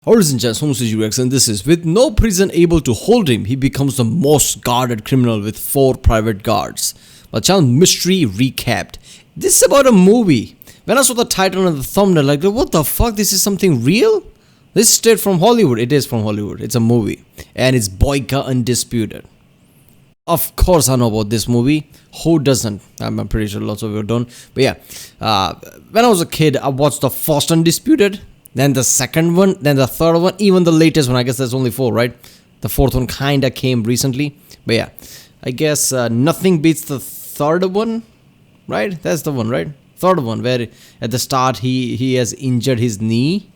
Ladies and gentlemen, this is Urex, and this is with no prison able to hold him, he becomes the most guarded criminal with 4 private guards. But channel mystery recapped. This is about a movie. When I saw the title and the thumbnail, like, what the fuck? This is something real? This is straight from Hollywood. It is from Hollywood. It's a movie, and it's Boyka Undisputed. Of course, I know about this movie. Who doesn't? I'm pretty sure lots of you don't. But yeah, when I was a kid, I watched the first Undisputed. Then the second one, then the third one, even the latest one. I guess there's only 4, right? The fourth one kinda came recently. But yeah, I guess nothing beats the third one, right? That's the one, right? Third one, where at the start he has injured his knee.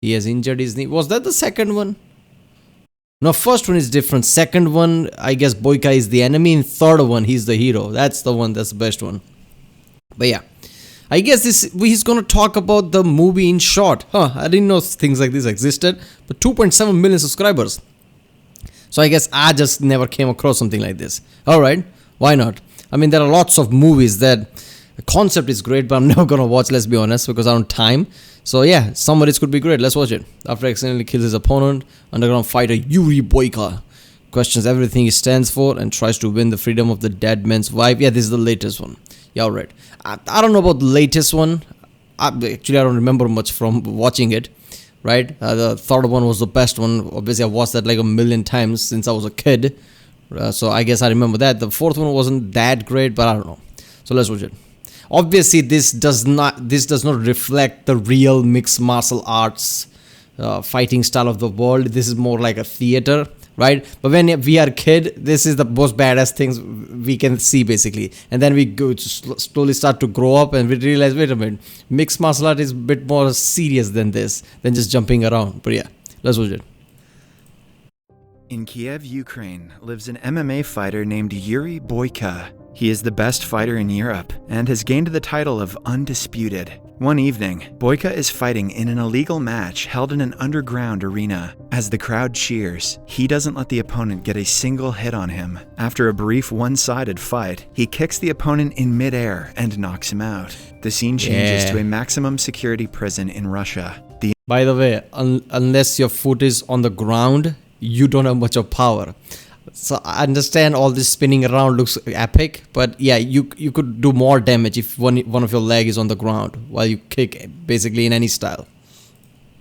He has injured his knee. Was that the second one? No, first one is different. Second one, I guess Boyka is the enemy. In third one, he's the hero. That's the one. That's the best one. But yeah. I guess he's going to talk about the movie in short. I didn't know things like this existed. But 2.7 million subscribers. So I guess I just never came across something like this. Alright, why not? I mean, there are lots of movies that the concept is great, but I'm never going to watch, let's be honest, because I don't have time. So yeah, some of this could be great. Let's watch it. After accidentally kills his opponent, underground fighter Yuri Boyka questions everything he stands for and tries to win the freedom of the dead man's wife. Yeah, this is the latest one. Yeah, alright. I don't know about the latest one. Actually, I don't remember much from watching it. Right? The third one was the best one. Obviously, I watched that like a million times since I was a kid. So I guess I remember that. The fourth one wasn't that great, but I don't know. So let's watch it. Obviously, this does not reflect the real mixed martial arts fighting style of the world. This is more like a theater, right? But when we are a kid, this is the most badass things we can see, basically. And then we go to slowly start to grow up, and we realize, wait a minute, mixed martial art is a bit more serious than this, than just jumping around. But yeah, let's watch it. In Kiev, Ukraine, lives an MMA fighter named Yuri Boyka. He is the best fighter in Europe and has gained the title of Undisputed. One evening, Boyka is fighting in an illegal match held in an underground arena. As the crowd cheers, he doesn't let the opponent get a single hit on him. After a brief one-sided fight, he kicks the opponent in midair and knocks him out. The scene changes to a maximum security prison in Russia. By the way, unless your foot is on the ground, you don't have much of power. So I understand all this spinning around looks epic, but yeah, you could do more damage if one of your leg is on the ground while you kick, basically in any style.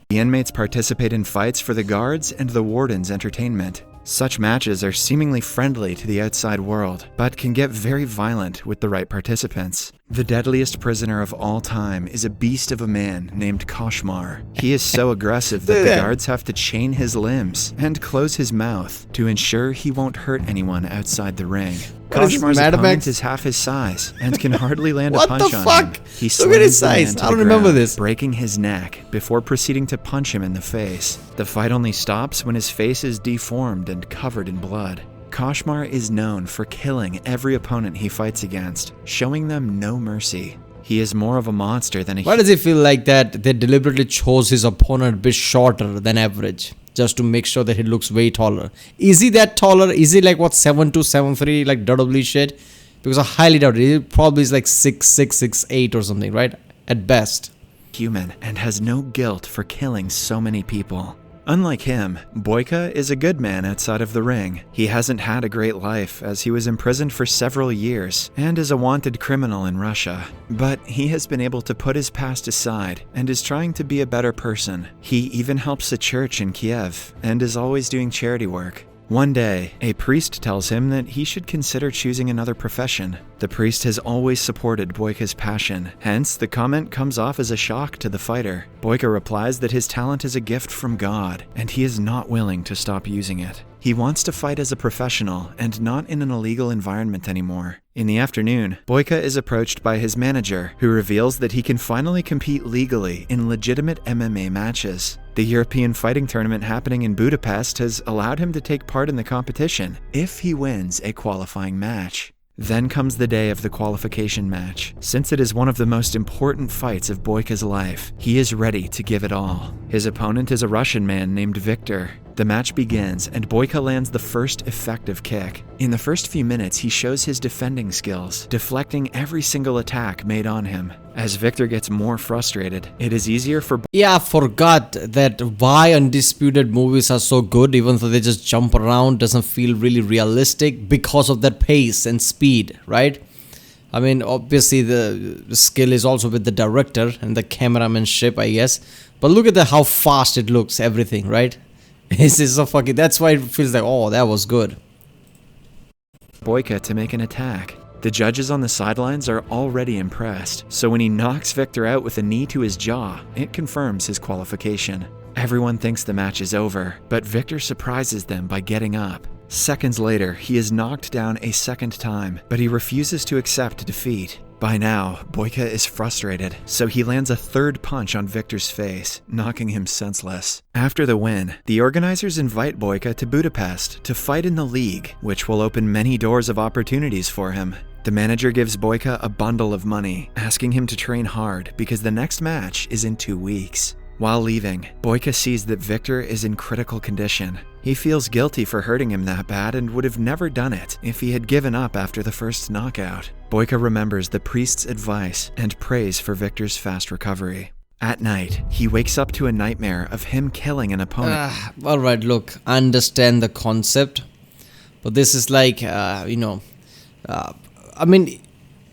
The inmates participate in fights for the guards and the warden's entertainment. Such matches are seemingly friendly to the outside world, but can get very violent with the right participants. The deadliest prisoner of all time is a beast of a man named Koshmar. He is so aggressive that the guards have to chain his limbs and close his mouth to ensure he won't hurt anyone outside the ring. Koshmar's opponent is half his size and can hardly land a punch on him. He Look at his size. I don't remember this. Breaking his neck before proceeding to punch him in the face. The fight only stops when his face is deformed and covered in blood. Koshmar is known for killing every opponent he fights against, showing them no mercy. He is more of a monster than a... Why does it feel like that they deliberately chose his opponent a bit shorter than average, just to make sure that he looks way taller? Is he that taller? Is he like, what, 7'2", 7'3", like WWE shit? Because I highly doubt it. He probably is like 6'6", 6'8", or something, right? At best. Human, and has no guilt for killing so many people. Unlike him, Boyka is a good man outside of the ring. He hasn't had a great life as he was imprisoned for several years and is a wanted criminal in Russia. But he has been able to put his past aside and is trying to be a better person. He even helps a church in Kiev and is always doing charity work. One day, a priest tells him that he should consider choosing another profession. The priest has always supported Boyka's passion, hence the comment comes off as a shock to the fighter. Boyka replies that his talent is a gift from God, and he is not willing to stop using it. He wants to fight as a professional and not in an illegal environment anymore. In the afternoon, Boyka is approached by his manager, who reveals that he can finally compete legally in legitimate MMA matches. The European fighting tournament happening in Budapest has allowed him to take part in the competition if he wins a qualifying match. Then comes the day of the qualification match. Since it is one of the most important fights of Boyka's life, he is ready to give it all. His opponent is a Russian man named Victor. The match begins, and Boyka lands the first effective kick. In the first few minutes, he shows his defending skills, deflecting every single attack made on him. As Victor gets more frustrated, it is easier for Yeah, I forgot that why Undisputed movies are so good, even though they just jump around, doesn't feel really realistic because of that pace and speed, right? I mean, obviously the skill is also with the director and the cameramanship, I guess. But look at how fast it looks, everything, right? It's just so fucking. That's why it feels like, oh, that was good. Boyka to make an attack. The judges on the sidelines are already impressed, so when he knocks Victor out with a knee to his jaw, it confirms his qualification. Everyone thinks the match is over, but Victor surprises them by getting up. Seconds later, he is knocked down a second time, but he refuses to accept defeat. By now, Boyka is frustrated, so he lands a third punch on Victor's face, knocking him senseless. After the win, the organizers invite Boyka to Budapest to fight in the league, which will open many doors of opportunities for him. The manager gives Boyka a bundle of money, asking him to train hard because the next match is in 2 weeks. While leaving, Boyka sees that Victor is in critical condition. He feels guilty for hurting him that bad and would have never done it if he had given up after the first knockout. Boyka remembers the priest's advice and prays for Victor's fast recovery. At night, he wakes up to a nightmare of him killing an opponent. Alright, look, I understand the concept, but this is like, I mean,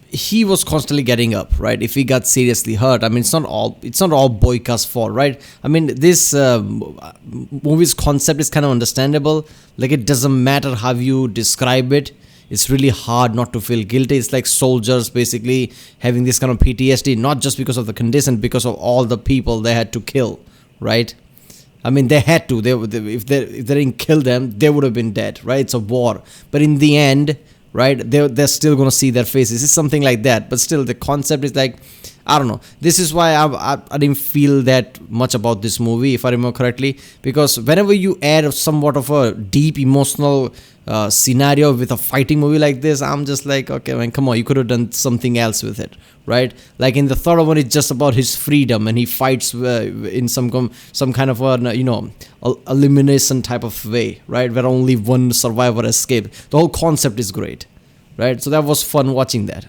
he was constantly getting up, right? If he got seriously hurt, I mean, it's not all Boyka's fault, right? I mean, this movie's concept is kind of understandable. Like, it doesn't matter how you describe it. It's really hard not to feel guilty. It's like soldiers basically having this kind of PTSD, not just because of the condition, because of all the people they had to kill, right? I mean, they had to. If they didn't kill them, they would have been dead, right? It's a war. But in the end, right, they're still gonna see their faces. It's something like that. But still, the concept is like, I don't know. This is why I didn't feel that much about this movie, if I remember correctly, because whenever you add somewhat of a deep emotional scenario with a fighting movie like this, I'm just like, okay, man, come on, you could have done something else with it, right? Like in the third one, it's just about his freedom, and he fights in some kind of elimination type of way, right, where only one survivor escaped. The whole concept is great, right? So that was fun watching that.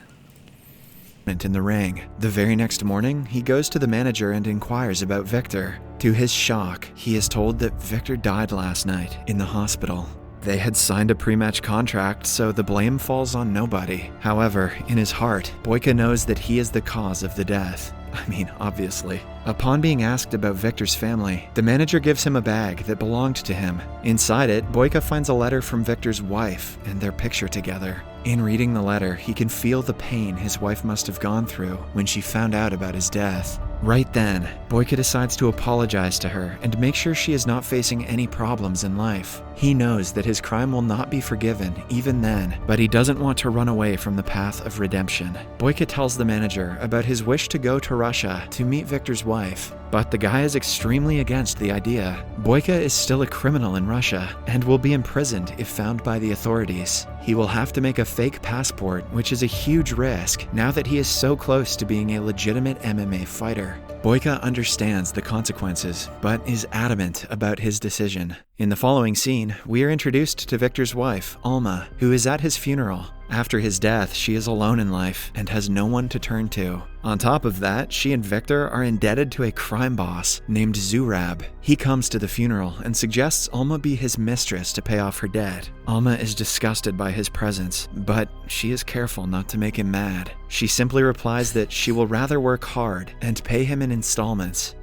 In the ring. The very next morning, he goes to the manager and inquires about Victor. To his shock, he is told that Victor died last night in the hospital. They had signed a pre-match contract, so the blame falls on nobody. However, in his heart, Boyka knows that he is the cause of the death. I mean, obviously. Upon being asked about Victor's family, the manager gives him a bag that belonged to him. Inside it, Boyka finds a letter from Victor's wife and their picture together. In reading the letter, he can feel the pain his wife must have gone through when she found out about his death. Right then, Boyka decides to apologize to her and make sure she is not facing any problems in life. He knows that his crime will not be forgiven even then, but he doesn't want to run away from the path of redemption. Boyka tells the manager about his wish to go to Russia to meet Victor's wife, but the guy is extremely against the idea. Boyka is still a criminal in Russia and will be imprisoned if found by the authorities. He will have to make a fake passport, which is a huge risk now that he is so close to being a legitimate MMA fighter. Boyka understands the consequences, but is adamant about his decision. In the following scene, we are introduced to Victor's wife, Alma, who is at his funeral. After his death, she is alone in life and has no one to turn to. On top of that, she and Victor are indebted to a crime boss named Zurab. He comes to the funeral and suggests Alma be his mistress to pay off her debt. Alma is disgusted by his presence, but she is careful not to make him mad. She simply replies that she will rather work hard and pay him in installments.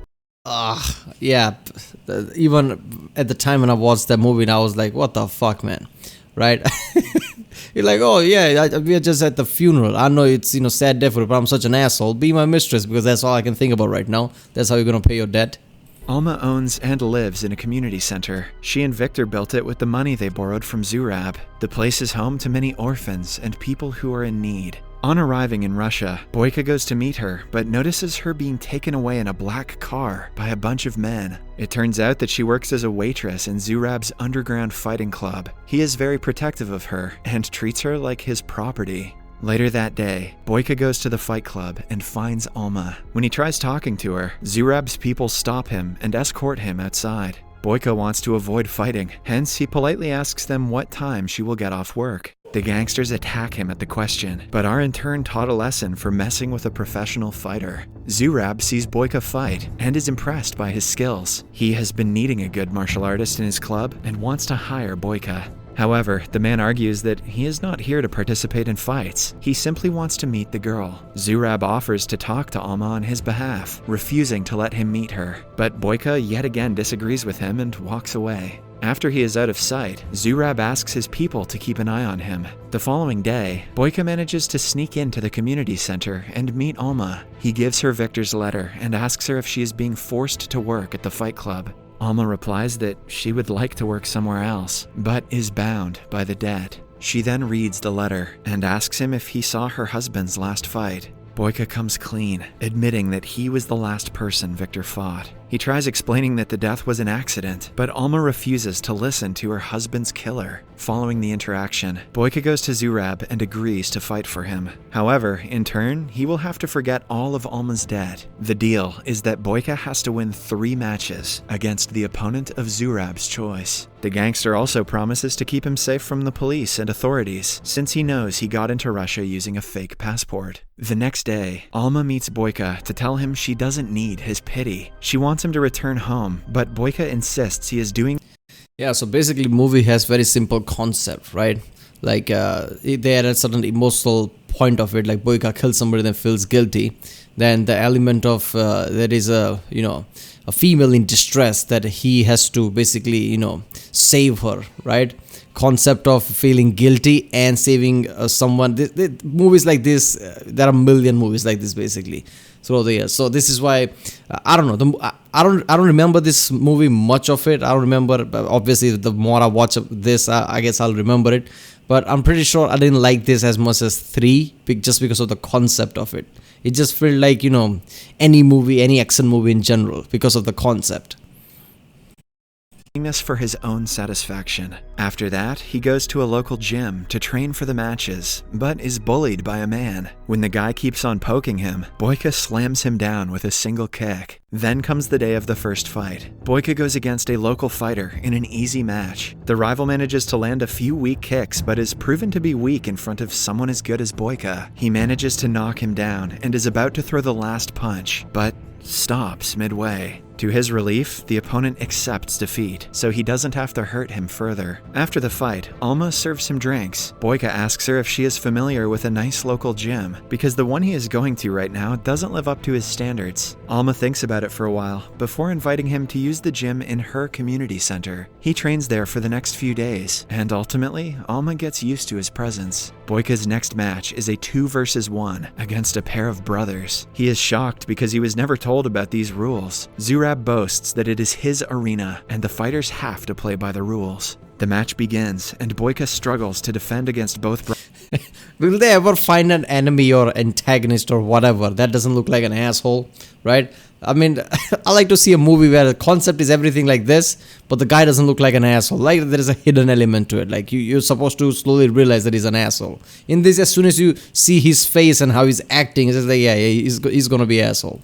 Yeah. Even at the time when I watched that movie, I was like, what the fuck, man? Right? You're like, oh yeah, we're just at the funeral. I know it's, sad day for you, but I'm such an asshole. Be my mistress, because that's all I can think about right now. That's how you're gonna pay your debt. Alma owns and lives in a community center. She and Victor built it with the money they borrowed from Zurab. The place is home to many orphans and people who are in need. On arriving in Russia, Boyka goes to meet her, but notices her being taken away in a black car by a bunch of men. It turns out that she works as a waitress in Zurab's underground fighting club. He is very protective of her and treats her like his property. Later that day, Boyka goes to the fight club and finds Alma. When he tries talking to her, Zurab's people stop him and escort him outside. Boyka wants to avoid fighting, hence he politely asks them what time she will get off work. The gangsters attack him at the question, but are in turn taught a lesson for messing with a professional fighter. Zurab sees Boyka fight and is impressed by his skills. He has been needing a good martial artist in his club and wants to hire Boyka. However, the man argues that he is not here to participate in fights. He simply wants to meet the girl. Zurab offers to talk to Alma on his behalf, refusing to let him meet her. But Boyka yet again disagrees with him and walks away. After he is out of sight, Zurab asks his people to keep an eye on him. The following day, Boyka manages to sneak into the community center and meet Alma. He gives her Victor's letter and asks her if she is being forced to work at the fight club. Alma replies that she would like to work somewhere else, but is bound by the debt. She then reads the letter and asks him if he saw her husband's last fight. Boyka comes clean, admitting that he was the last person Victor fought. He tries explaining that the death was an accident, but Alma refuses to listen to her husband's killer. Following the interaction, Boyka goes to Zurab and agrees to fight for him. However, in turn, he will have to forget all of Alma's debt. The deal is that Boyka has to win 3 matches against the opponent of Zurab's choice. The gangster also promises to keep him safe from the police and authorities, since he knows he got into Russia using a fake passport. The next day, Alma meets Boyka to tell him she doesn't need his pity. She wants him to return home, but Boyka insists he is doing. Yeah, so basically movie has very simple concept, right? Like they are at a certain emotional point of it, like Boyka kills somebody then feels guilty. Then the element of there is a female in distress that he has to basically save her, right? Concept of feeling guilty and saving someone. Movies like this, there are a million movies like this basically throughout the years. So this is why I don't know. I don't remember this movie much of it. I don't remember. Obviously, the more I watch this, I guess I'll remember it. But I'm pretty sure I didn't like this as much as 3, just because of the concept of it. It just felt like any movie, any action movie in general, because of the concept. This for his own satisfaction. After that, he goes to a local gym to train for the matches, but is bullied by a man. When the guy keeps on poking him, Boyka slams him down with a single kick. Then comes the day of the first fight. Boyka goes against a local fighter in an easy match. The rival manages to land a few weak kicks, but is proven to be weak in front of someone as good as Boyka. He manages to knock him down and is about to throw the last punch, but stops midway. To his relief, the opponent accepts defeat, so he doesn't have to hurt him further. After the fight, Alma serves him drinks. Boyka asks her if she is familiar with a nice local gym, because the one he is going to right now doesn't live up to his standards. Alma thinks about it for a while, before inviting him to use the gym in her community center. He trains there for the next few days, and ultimately, Alma gets used to his presence. Boyka's next match is a 2 versus 1 against a pair of brothers. He is shocked because he was never told about these rules. Zurab boasts that it is his arena and the fighters have to play by the rules. The match begins and Boyka struggles to defend against both brothers. Will they ever find an enemy or antagonist or whatever that doesn't look like an asshole, right? I mean, I like to see a movie where the concept is everything like this, but the guy doesn't look like an asshole. Like there is a hidden element to it. Like you're supposed to slowly realize that he's an asshole. In this, as soon as you see his face and how he's acting, it's just like, yeah, he's gonna be asshole.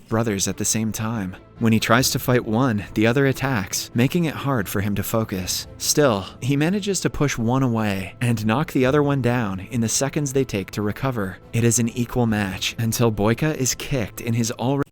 Brothers at the same time. When he tries to fight one, the other attacks, making it hard for him to focus. Still, he manages to push one away and knock the other one down in the seconds they take to recover. It is an equal match until Boyka is kicked in his already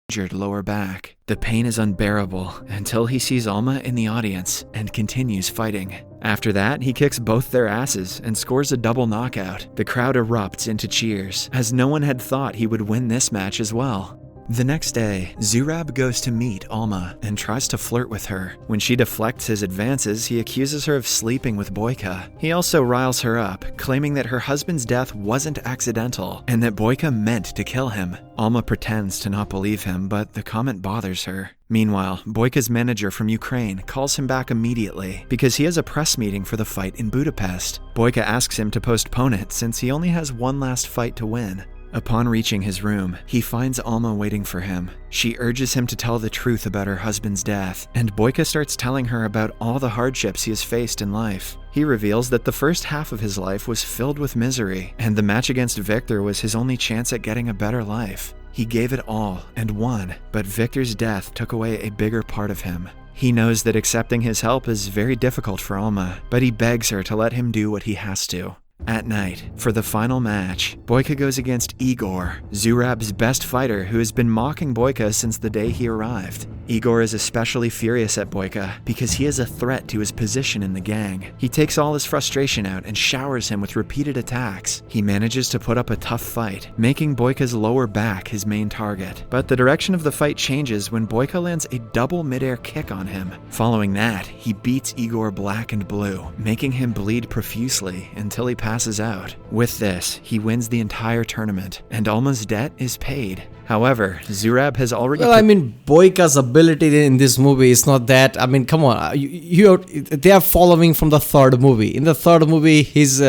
injured lower back. The pain is unbearable until he sees Alma in the audience and continues fighting. After that, he kicks both their asses and scores a double knockout. The crowd erupts into cheers, as no one had thought he would win this match as well. The next day, Zurab goes to meet Alma and tries to flirt with her. When she deflects his advances, he accuses her of sleeping with Boyka. He also riles her up, claiming that her husband's death wasn't accidental and that Boyka meant to kill him. Alma pretends to not believe him, but the comment bothers her. Meanwhile, Boyka's manager from Ukraine calls him back immediately because he has a press meeting for the fight in Budapest. Boyka asks him to postpone it since he only has one last fight to win. Upon reaching his room, he finds Alma waiting for him. She urges him to tell the truth about her husband's death, and Boyka starts telling her about all the hardships he has faced in life. He reveals that the first half of his life was filled with misery, and the match against Victor was his only chance at getting a better life. He gave it all and won, but Victor's death took away a bigger part of him. He knows that accepting his help is very difficult for Alma, but he begs her to let him do what he has to. At night, for the final match, Boyka goes against Igor, Zurab's best fighter who has been mocking Boyka since the day he arrived. Igor is especially furious at Boyka because he is a threat to his position in the gang. He takes all his frustration out and showers him with repeated attacks. He manages to put up a tough fight, making Boyka's lower back his main target. But the direction of the fight changes when Boyka lands a double midair kick on him. Following that, he beats Igor black and blue, making him bleed profusely until he passes out. With this, he wins the entire tournament, and Alma's debt is paid. However, Zurab has already... Well, I mean, Boyka's ability in this movie is not that... I mean, come on. They are following from the third movie. In the third movie, his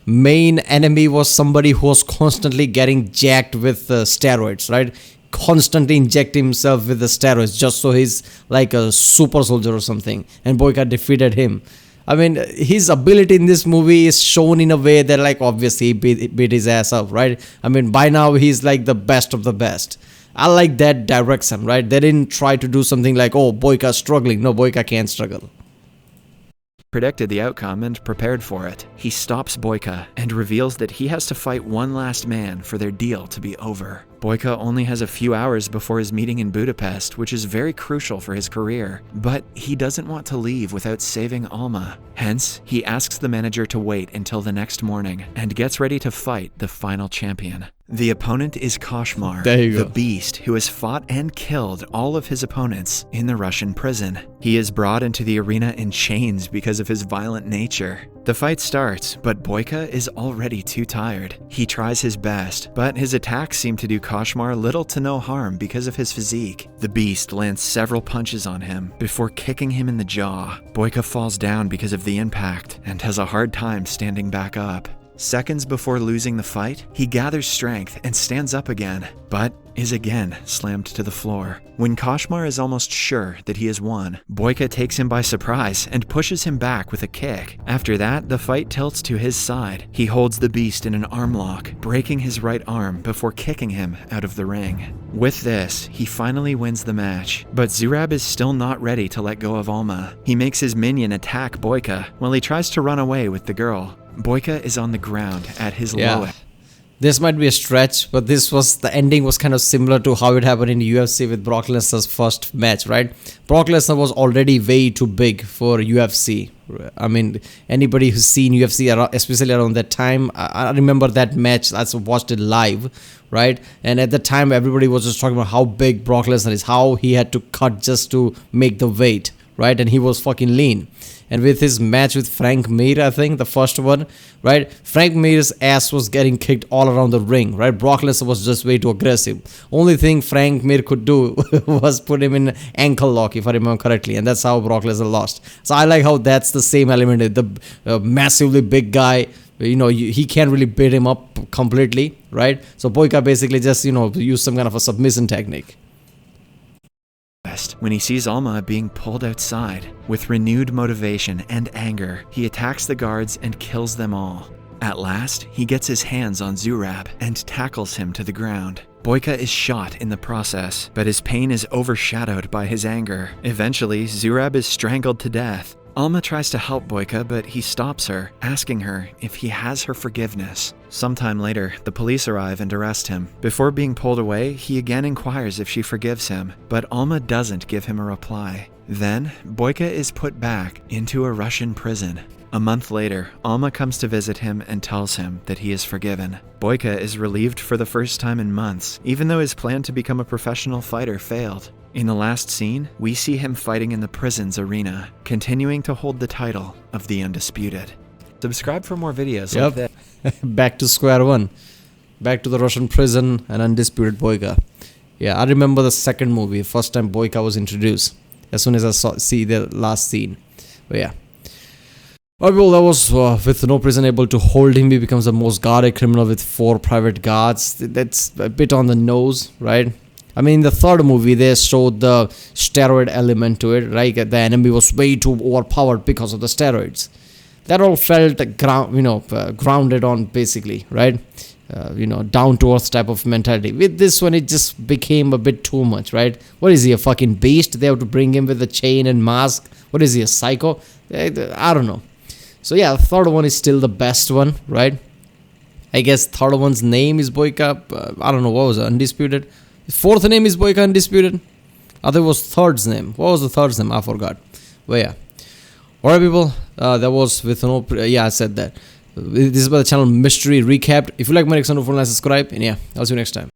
main enemy was somebody who was constantly getting jacked with steroids, right? Constantly injecting himself with the steroids just so he's like a super soldier or something. And Boyka defeated him. I mean, his ability in this movie is shown in a way that, like, obviously he beat his ass up, right? I mean, by now he's like the best of the best. I like that direction, right? They didn't try to do something like, oh, Boyka's struggling. No, Boyka can't struggle. Predicted the outcome and prepared for it. He stops Boyka and reveals that he has to fight one last man for their deal to be over. Boyka only has a few hours before his meeting in Budapest, which is very crucial for his career, but he doesn't want to leave without saving Alma. Hence, he asks the manager to wait until the next morning and gets ready to fight the final champion. The opponent is Koshmar, the beast who has fought and killed all of his opponents in the Russian prison. He is brought into the arena in chains because of his violent nature. The fight starts, but Boyka is already too tired. He tries his best, but his attacks seem to do Koshmar little to no harm because of his physique. The beast lands several punches on him before kicking him in the jaw. Boyka falls down because of the impact and has a hard time standing back up. Seconds before losing the fight, he gathers strength and stands up again, but is again slammed to the floor. When Koshmar is almost sure that he has won, Boyka takes him by surprise and pushes him back with a kick. After that, the fight tilts to his side. He holds the beast in an arm lock, breaking his right arm before kicking him out of the ring. With this, he finally wins the match, but Zurab is still not ready to let go of Alma. He makes his minion attack Boyka while he tries to run away with the girl. Boyka is on the ground at his lowest. This might be a stretch, but the ending was kind of similar to how it happened in UFC with Brock Lesnar's first match, right? Brock Lesnar was already way too big for UFC. I mean, anybody who's seen UFC, especially around that time, I remember that match. I watched it live, right? And at the time, everybody was just talking about how big Brock Lesnar is, how he had to cut just to make the weight, right? And he was fucking lean. And with his match with Frank Mir, I think, the first one, right? Frank Mir's ass was getting kicked all around the ring, right? Brock Lesnar was just way too aggressive. Only thing Frank Mir could do was put him in ankle lock, if I remember correctly. And that's how Brock Lesnar lost. So I like how that's the same element. The massively big guy, he can't really beat him up completely, right? So Boyka basically just, used some kind of a submission technique. When he sees Alma being pulled outside. With renewed motivation and anger, he attacks the guards and kills them all. At last, he gets his hands on Zurab and tackles him to the ground. Boyka is shot in the process, but his pain is overshadowed by his anger. Eventually, Zurab is strangled to death. Alma tries to help Boyka, but he stops her, asking her if he has her forgiveness. Sometime later, the police arrive and arrest him. Before being pulled away, he again inquires if she forgives him, but Alma doesn't give him a reply. Then, Boyka is put back into a Russian prison. A month later, Alma comes to visit him and tells him that he is forgiven. Boyka is relieved for the first time in months, even though his plan to become a professional fighter failed. In the last scene, we see him fighting in the prison's arena, continuing to hold the title of the Undisputed. Subscribe for more videos like that. Back to square one. Back to the Russian prison and Undisputed Boyka. Yeah, I remember the second movie, first time Boyka was introduced, as soon as I see the last scene. But yeah. Well, that was with no prison able to hold him. He becomes the most guarded criminal with 4 private guards. That's a bit on the nose, right? I mean, in the third movie, they showed the steroid element to it, right? The enemy was way too overpowered because of the steroids. That all felt grounded on, basically, right? Down to earth type of mentality. With this one, it just became a bit too much, right? What is he, a fucking beast? They have to bring him with a chain and mask. What is he, a psycho? I don't know. So yeah, the third one is still the best one, right? I guess third one's name is Boyka. I don't know, what was it? Undisputed? Fourth name is Boyka Undisputed? I think it was third's name. What was the third's name? I forgot. But yeah. Alright, people. That was with no... I said that. This is by the channel Mystery Recapped. If you like my reaction, don't forget to subscribe. And yeah, I'll see you next time.